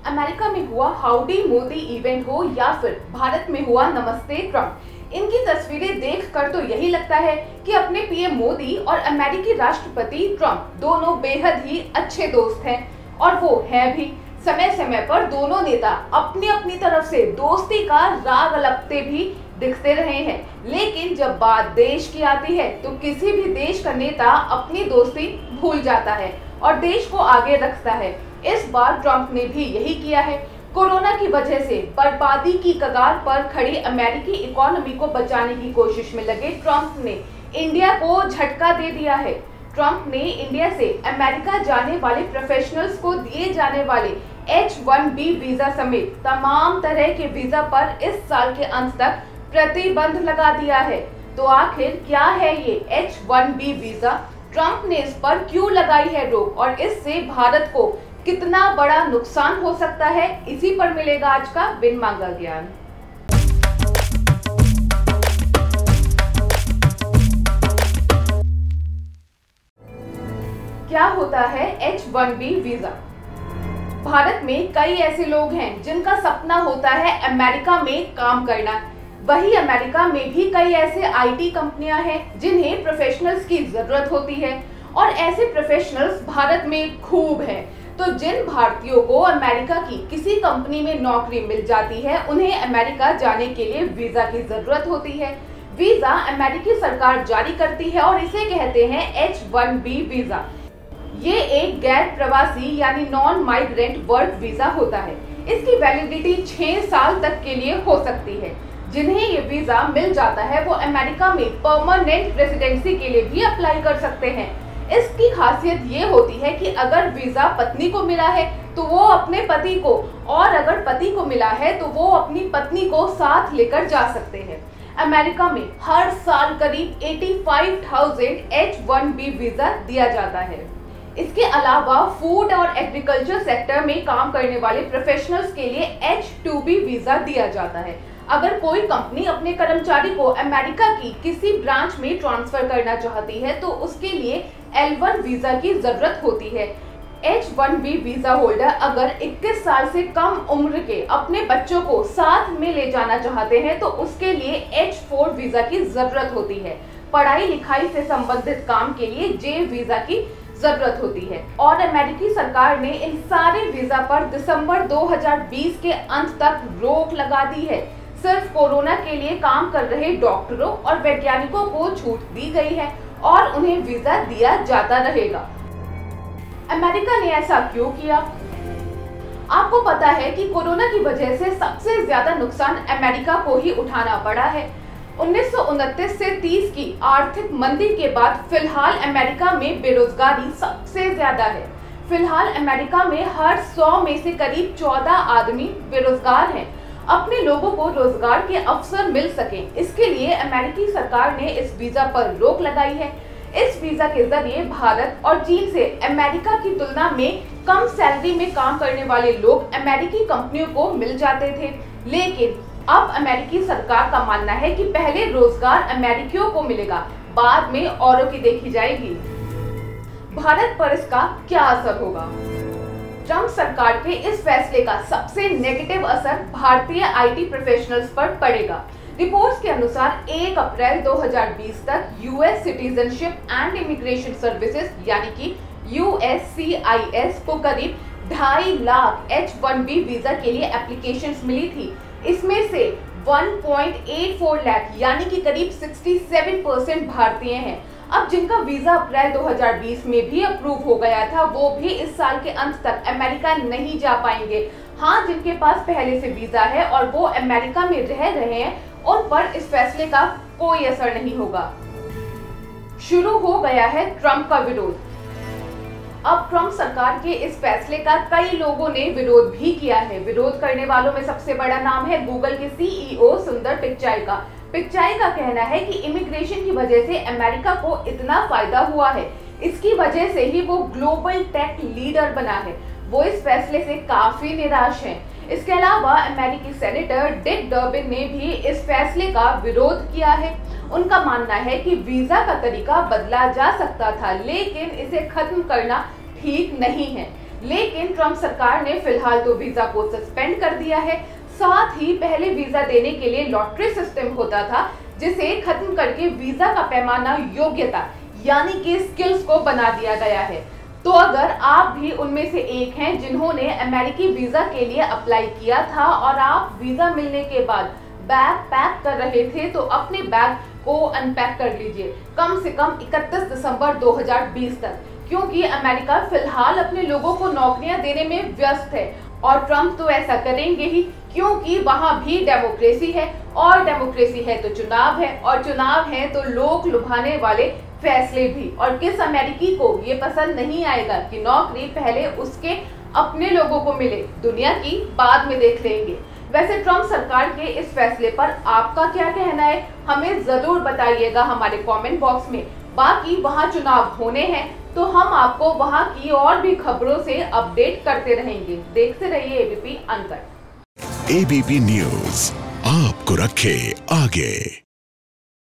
America में हुआ howdy Modi event हो या फिर भारत में हुआ नमस्ते ट्रम्प, इनकी तस्वीरें देखकर तो यही लगता है कि अपने पीएम मोदी और अमेरिकी राष्ट्रपति ट्रम्प दोनों बेहद ही अच्छे दोस्त हैं और वो हैं भी। समय समय पर दोनों नेता अपनी अपनी तरफ से दोस्ती का राग अलगते भी दिखते रहे हैं, लेकिन जब बात देश की आती है तो किसी भी देश का नेता अपनी दोस्ती भूल जाता है और देश को आगे रखता है। इस बार ट्रम्प ने भी यही किया है। कोरोना की वजह से बर्बादी की कगार पर खड़ी अमेरिकी इकोनॉमी को बचाने की कोशिश में लगे ट्रम्प ने इंडिया को झटका दे दिया है। ट्रम्प ने इंडिया से अमेरिका जाने वाले प्रोफेशनल्स को दिए जाने वाले H-1B वीजा समेत तमाम तरह के वीजा पर इस साल के अंत तक प्रतिबंध लगा दिया है। तो आखिर क्या है ये H-1B वीजा, ट्रम्प ने इस पर क्यों लगाई है रोक और इससे भारत को कितना बड़ा नुकसान हो सकता है, इसी पर मिलेगा आज का बिन मांगा ज्ञान। क्या होता है H-1B वीजा? भारत में कई ऐसे लोग हैं जिनका सपना होता है अमेरिका में काम करना। वही अमेरिका में भी कई ऐसे आईटी कंपनियां हैं जिन्हें प्रोफेशनल्स की जरूरत होती है और ऐसे प्रोफेशनल्स भारत में खूब हैं। तो जिन भारतीयों को अमेरिका की किसी कंपनी में नौकरी मिल जाती है, उन्हें अमेरिका जाने के लिए वीजा की जरूरत होती है। वीजा अमेरिकी सरकार जारी करती है और इसे कहते हैं H-1B वीजा। ये एक गैर प्रवासी यानी नॉन माइग्रेंट वर्क वीजा होता है। इसकी वैलिडिटी 6 साल तक के लिए हो सकती है। जिन्हें ये वीजा मिल जाता है वो अमेरिका में परमानेंट रेसिडेंसी के लिए भी अप्लाई कर सकते हैं। इसकी खासियत ये होती है कि अगर वीजा पत्नी को मिला है तो वो अपने पति को, और अगर पति को मिला है तो वो अपनी पत्नी को साथ लेकर जा सकते हैं। अमेरिका में हर साल करीब 85,000 H-1B वीजा दिया जाता है। इसके अलावा फूड और एग्रीकल्चर सेक्टर में काम करने वाले प्रोफेशनल्स के लिए H-2B वीजा दिया जाता है। अगर कोई कंपनी अपने कर्मचारी को अमेरिका की किसी ब्रांच में ट्रांसफर करना चाहती है तो उसके लिए L-1 वीजा की जरूरत होती है। H-1B वीजा होल्डर अगर 21 साल से कम उम्र के अपने बच्चों को साथ में ले जाना चाहते हैं तो उसके लिए H-4 वीजा की जरूरत होती है। पढ़ाई लिखाई से संबंधित काम के लिए J वीजा की जरूरत होती है। और अमेरिकी सरकार ने इन सारे वीजा पर दिसंबर 2020 के अंत तक रोक लगा दी है। सिर्फ कोरोना के लिए काम कर रहे डॉक्टरों और वैज्ञानिकों को छूट दी गई है और उन्हें वीजा दिया जाता रहेगा। अमेरिका ने ऐसा क्यों किया? आपको पता है कि कोरोना की वजह से सबसे ज्यादा नुकसान अमेरिका को ही उठाना पड़ा है। 1929 से 30 की आर्थिक मंदी के बाद फिलहाल अमेरिका में बेरोजगारी सबसे ज्यादा है। फिलहाल अमेरिका में हर 100 में से करीब 14 आदमी बेरोजगार हैं। अपने लोगों को रोजगार के अवसर मिल सके, इसके लिए अमेरिकी सरकार ने इस वीजा पर रोक लगाई है। इस वीजा के जरिए भारत और चीन से अमेरिका की तुलना में कम सैलरी में काम करने वाले लोग अमेरिकी कंपनियों को मिल जाते थे, लेकिन अब अमेरिकी सरकार का मानना है कि पहले रोजगार अमेरिकियों को मिलेगा, बाद में औरों की देखी जाएगी। भारत पर इसका क्या असर होगा? ट्रम्प सरकार के इस फैसले का सबसे नेगेटिव असर भारतीय आईटी प्रोफेशनल्स पर पड़ेगा। रिपोर्ट्स के अनुसार 1 अप्रैल 2020 तक US citizenship and immigration services यानी कि USCIS को करीब 2.5 लाख H-1B वीजा के लिए एप्लीकेशंस मिली थी। इसमें से 1.84 लाख यानी कि करीब 67% भारतीय हैं। अब जिनका वीजा अप्रैल 2020 में भी अप्रूव हो गया था वो भी इस साल के अंत तक अमेरिका नहीं जा पाएंगे। हाँ, जिनके पास पहले से वीजा है और वो अमेरिका में रह रहे हैं, उन पर इस फैसले का कोई असर नहीं होगा। शुरू हो गया है ट्रम्प का विरोध। अब ट्रम्प सरकार के इस फैसले का कई लोगों ने विरोध भी किया है। विरोध करने वालों में सबसे बड़ा नाम है गूगल के CEO सुंदर पिचाई का। पिचाई का कहना है कि इमिग्रेशन की वजह से अमेरिका को इतना फायदा हुआ है, इसकी वजह से ही वो ग्लोबल टेक लीडर बना है। वो इस फैसले से काफी निराश हैं। इसके अलावा अमेरिकी सेनेटर डिक डर्बिन ने भी इस फैसले का विरोध किया है। उनका मानना है कि वीजा का तरीका बदला जा सकता था, लेकिन इसे खत्म करना ठीक नहीं है। लेकिन ट्रम्प सरकार ने फिलहाल तो वीजा को सस्पेंड कर दिया है। साथ ही पहले वीजा देने के लिए लॉटरी सिस्टम होता था, जिसे खत्म करके वीजा का पैमाना योग्यता यानी कि स्किल्स को बना दिया गया है। तो अगर आप भी उनमें से एक हैं जिन्होंने अमेरिकी वीजा के लिए अप्लाई किया था और आप वीजा मिलने के बाद बैग पैक कर रहे थे, तो अपने बैग को अनपैक कर लीजिए कम से कम 31 दिसंबर 2020 तक, क्योंकि अमेरिका फिलहाल अपने लोगों को नौकरियां देने में व्यस्त है। और ट्रम्प तो ऐसा करेंगे ही, क्योंकि वहां भी डेमोक्रेसी है और डेमोक्रेसी है तो चुनाव है और चुनाव है तो लोग लुभाने वाले फैसले भी। और किस अमेरिकी को ये पसंद नहीं आएगा कि नौकरी पहले उसके अपने लोगों को मिले, दुनिया की बाद में देख लेंगे। वैसे ट्रम्प सरकार के इस फैसले पर आपका क्या कहना है, हमें जरूर बताइएगा हमारे कमेंट बॉक्स में। बाकी वहां चुनाव होने हैं तो हम आपको वहां की और भी खबरों से अपडेट करते रहेंगे। देखते रहिए एबीपी अनकट। एबीपी न्यूज आपको रखे आगे।